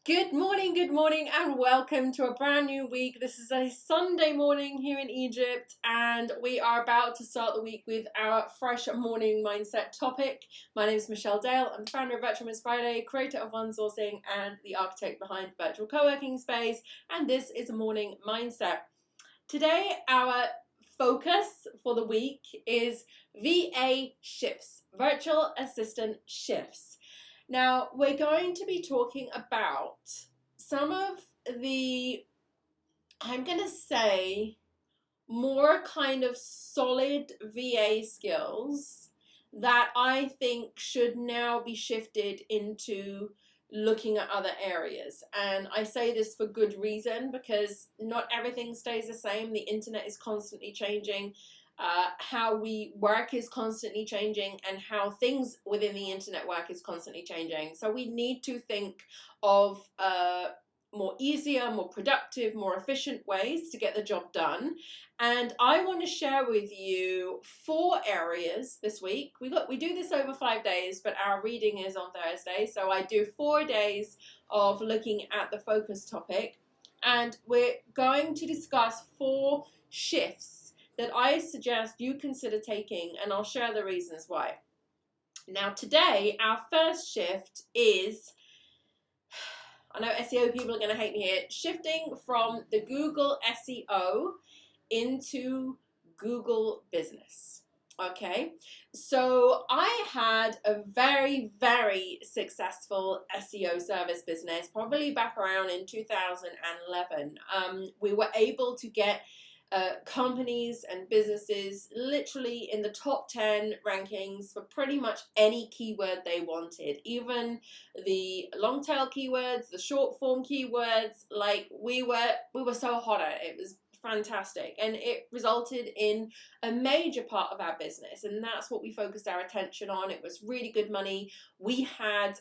Good morning, and welcome to a brand new week. This is a Sunday morning here in Egypt, and we are about to start the week with our fresh morning mindset topic. My name is Michelle Dale. I'm founder of Virtual Miss Friday, creator of One Sourcing, and the architect behind Virtual Co-working Space, and this is a morning mindset. Today, our focus for the week is VA shifts, virtual assistant shifts. Now, we're going to be talking about some of the, I'm going to say, more kind of solid VA skills that I think should now be shifted into looking at other areas. And I say this for good reason, because not everything stays the same. The internet is constantly changing. How we work is constantly changing, and how things within the internet work is constantly changing. So we need to think of more easier, more productive, more efficient ways to get the job done. And I want to share with you 4 areas this week. We do this over 5 days, but our reading is on Thursday. So I do 4 days of looking at the focus topic, and we're going to discuss 4 shifts that I suggest you consider taking, and I'll share the reasons why. Now today, our first shift is, I know SEO people are going to hate me here, shifting from the Google SEO into Google Business. Okay, so I had a very, very successful SEO service business, probably back around in 2011. We were able to get companies and businesses literally in the top 10 rankings for pretty much any keyword they wanted, even the long tail keywords, the short form keywords. Like we were so hot at it. It was fantastic, and it resulted in a major part of our business, and that's what we focused our attention on. It was really good money. We had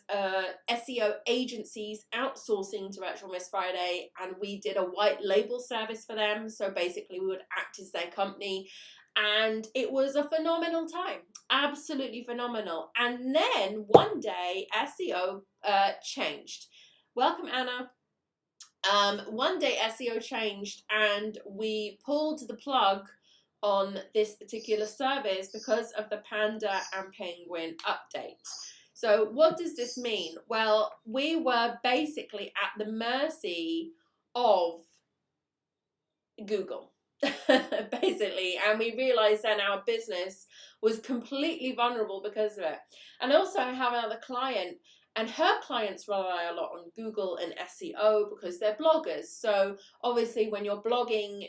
SEO agencies outsourcing to Virtual Miss Friday, and we did a white label service for them. So basically we would act as their company, and it was a phenomenal time, absolutely phenomenal. And then one day SEO changed. Welcome, Anna. One day SEO changed, and we pulled the plug on this particular service because of the Panda and Penguin update. So what does this mean? Well, we were basically at the mercy of Google, basically, and we realized then our business was completely vulnerable because of it. And also I have another client, and her clients rely a lot on Google and SEO because they're bloggers. So obviously when you're blogging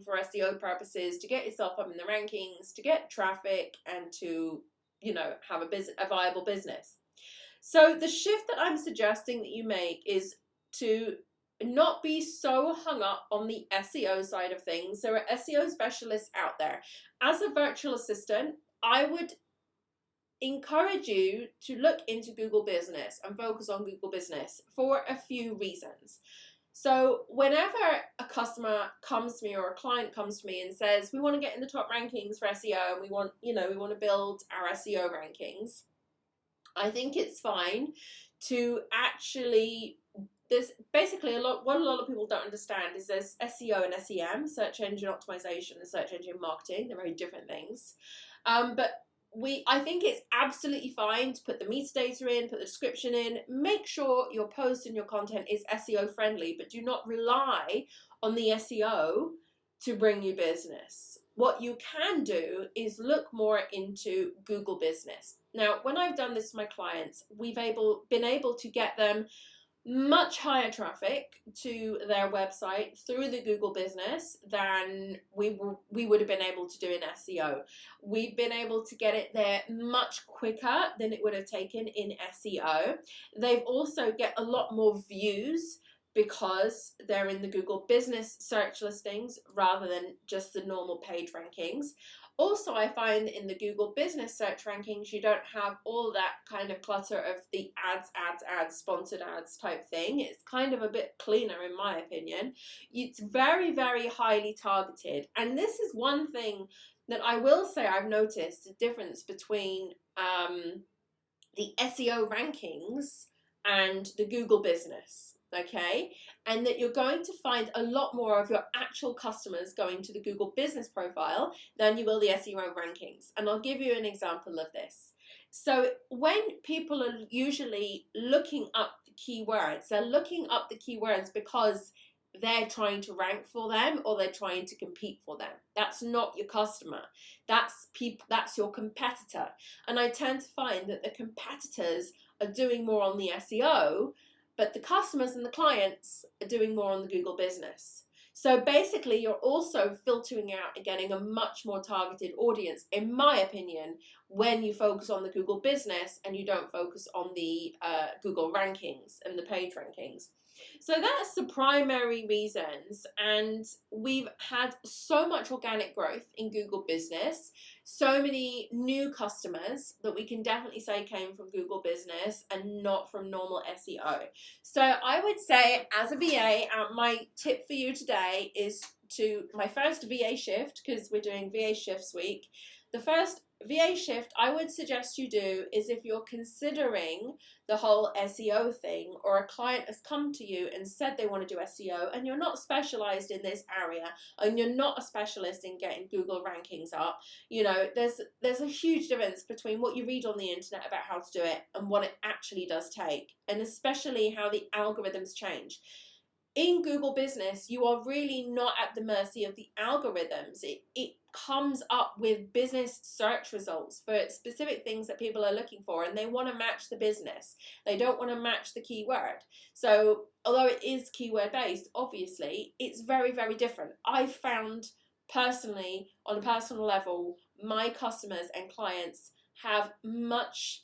for SEO purposes, to get yourself up in the rankings, to get traffic, and to, have a viable business. So the shift that I'm suggesting that you make is to not be so hung up on the SEO side of things. There are SEO specialists out there. As a virtual assistant, I would encourage you to look into Google Business and focus on Google Business for a few reasons. So whenever a customer comes to me or a client comes to me and says, we want to get in the top rankings for SEO, and we want to build our SEO rankings, I think it's fine to actually, there's basically what a lot of people don't understand is there's SEO and SEM, search engine optimization, and search engine marketing. They're very different things. But I think it's absolutely fine to put the metadata in, put the description in, make sure your post and your content is SEO friendly, but do not rely on the SEO to bring you business. What you can do is look more into Google Business. Now, when I've done this to my clients, we've been able to get them much higher traffic to their website through the Google Business than we would have been able to do in SEO. We've been able to get it there much quicker than it would have taken in SEO. They've also get a lot more views because they're in the Google Business search listings rather than just the normal page rankings. Also, I find that in the Google Business search rankings, you don't have all that kind of clutter of the ads, sponsored ads type thing. It's kind of a bit cleaner in my opinion. It's very, very highly targeted. And this is one thing that I will say I've noticed a difference between the SEO rankings and the Google business, okay? And that you're going to find a lot more of your actual customers going to the Google business profile than you will the SEO rankings. And I'll give you an example of this. So when people are usually looking up the keywords, they're looking up the keywords because they're trying to rank for them or they're trying to compete for them. That's not your customer. That's your competitor. And I tend to find that the competitors are doing more on the SEO, but the customers and the clients are doing more on the Google business. So basically, you're also filtering out and getting a much more targeted audience, in my opinion, when you focus on the Google business and you don't focus on the Google rankings and the page rankings. So that's the primary reasons, and we've had so much organic growth in Google business, so many new customers that we can definitely say came from Google business and not from normal SEO. So I would say, as a VA, my tip for you today is my first VA shift, because we're doing VA shifts week. The first VA shift I would suggest you do is if you're considering the whole SEO thing, or a client has come to you and said they want to do SEO and you're not specialized in this area and you're not a specialist in getting Google rankings up. You know, there's a huge difference between what you read on the internet about how to do it and what it actually does take, and especially how the algorithms change. In Google business, you are really not at the mercy of the algorithms. It comes up with business search results for specific things that people are looking for, and they want to match the business. They don't want to match the keyword. So although it is keyword based, obviously, it's very, very different. I've found personally, on a personal level, my customers and clients have much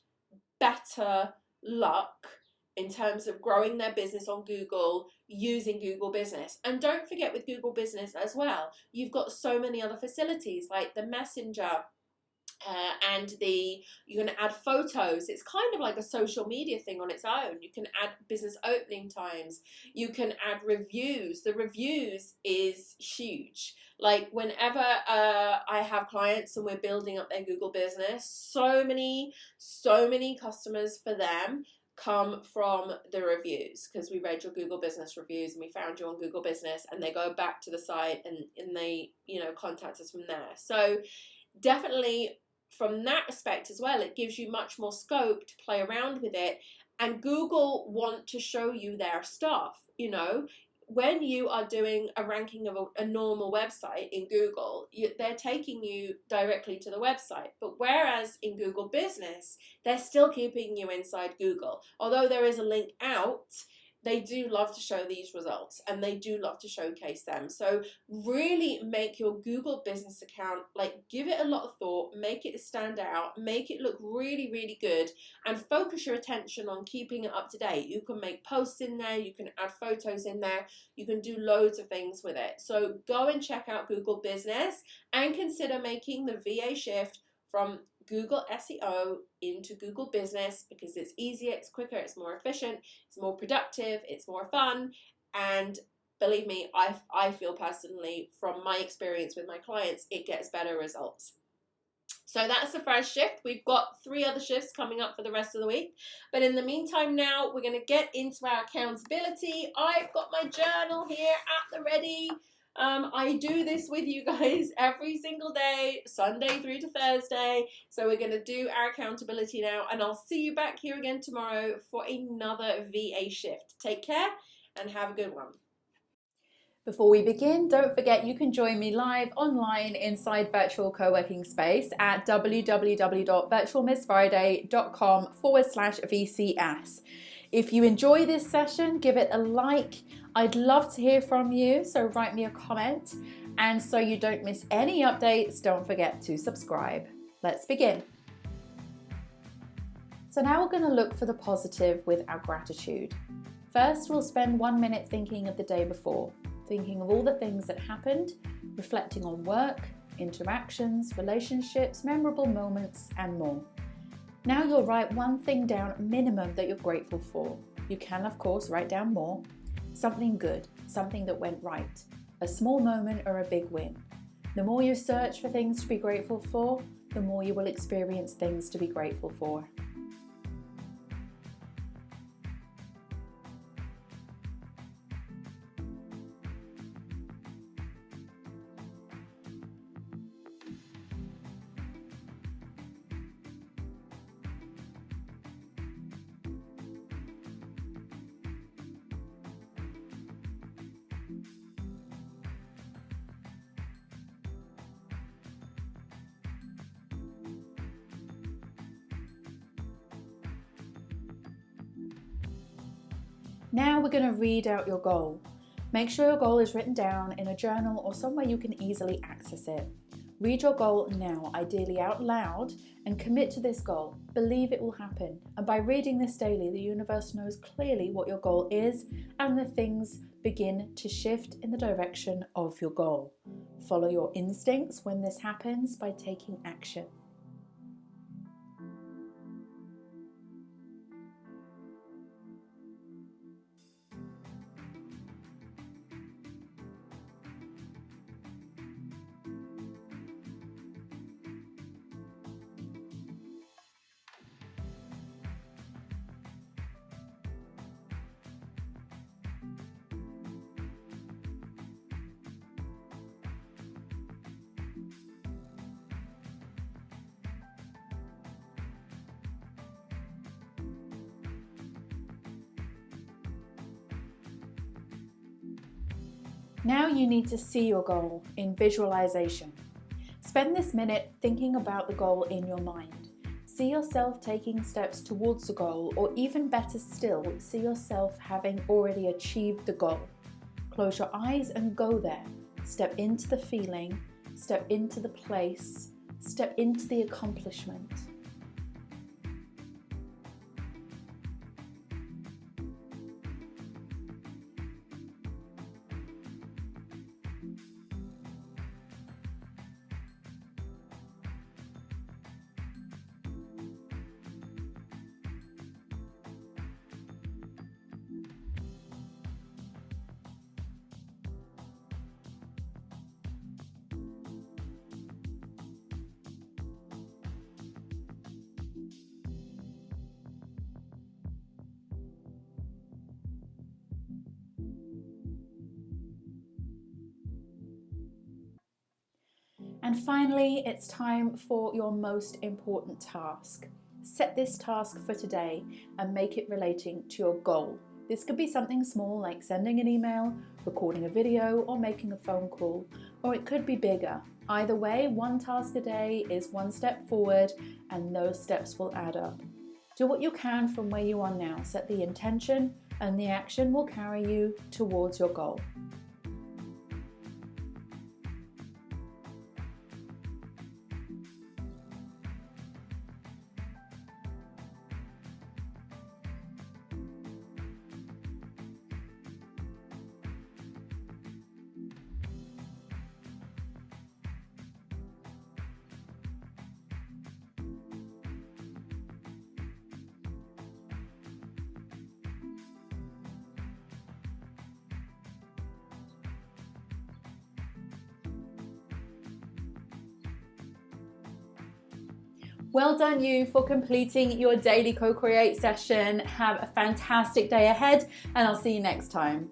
better luck in terms of growing their business on Google using Google business. And don't forget, with Google business as well, you've got so many other facilities like the Messenger, and you can add photos. It's kind of like a social media thing on its own. You can add business opening times. You can add reviews. The reviews is huge. Like whenever I have clients and we're building up their Google business, so many customers for them come from the reviews, because we read your Google business reviews and we found you on Google business, and they go back to the site and they, you know, contact us from there. So definitely from that aspect as well, it gives you much more scope to play around with it, and Google want to show you their stuff. You know, when you are doing a ranking of a normal website in Google, they're taking you directly to the website. But whereas in Google business, they're still keeping you inside Google. Although there is a link out, they do love to show these results and they do love to showcase them. So really make your Google business account, like, give it a lot of thought, make it stand out, make it look really, really good, and focus your attention on keeping it up to date. You can make posts in there, you can add photos in there, you can do loads of things with it. So go and check out Google business and consider making the VA shift from Google SEO into Google business, because it's easier, it's quicker, it's more efficient, it's more productive, it's more fun. And believe me, I feel personally, from my experience with my clients, it gets better results. So that's the first shift. We've got 3 other shifts coming up for the rest of the week. But in the meantime now, we're going to get into our accountability. I've got my journal here at the ready. I do this with you guys every single day, Sunday through to Thursday. So we're going to do our accountability now, and I'll see you back here again tomorrow for another VA shift. Take care and have a good one. Before we begin, don't forget you can join me live online inside Virtual Co-working Space at www.virtualmissfriday.com/VCS. If you enjoy this session, give it a like. I'd love to hear from you, so write me a comment. And so you don't miss any updates, don't forget to subscribe. Let's begin. So now we're going to look for the positive with our gratitude. First, we'll spend 1 minute thinking of the day before, thinking of all the things that happened, reflecting on work, interactions, relationships, memorable moments, and more. Now you'll write one thing down minimum that you're grateful for. You can, of course, write down more. Something good, something that went right, a small moment or a big win. The more you search for things to be grateful for, the more you will experience things to be grateful for. Now we're going to read out your goal. Make sure your goal is written down in a journal or somewhere you can easily access it. Read your goal now, ideally out loud, and commit to this goal. Believe it will happen. And by reading this daily, the universe knows clearly what your goal is, and the things begin to shift in the direction of your goal. Follow your instincts when this happens by taking action. Now you need to see your goal in visualization. Spend this minute thinking about the goal in your mind. See yourself taking steps towards the goal, or even better still, see yourself having already achieved the goal. Close your eyes and go there. Step into the feeling, step into the place, step into the accomplishment. And finally, it's time for your most important task. Set this task for today and make it relating to your goal. This could be something small like sending an email, recording a video, or making a phone call, or it could be bigger. Either way, one task a day is one step forward, and those steps will add up. Do what you can from where you are now. Set the intention, and the action will carry you towards your goal. Well done you for completing your daily co-create session. Have a fantastic day ahead, and I'll see you next time.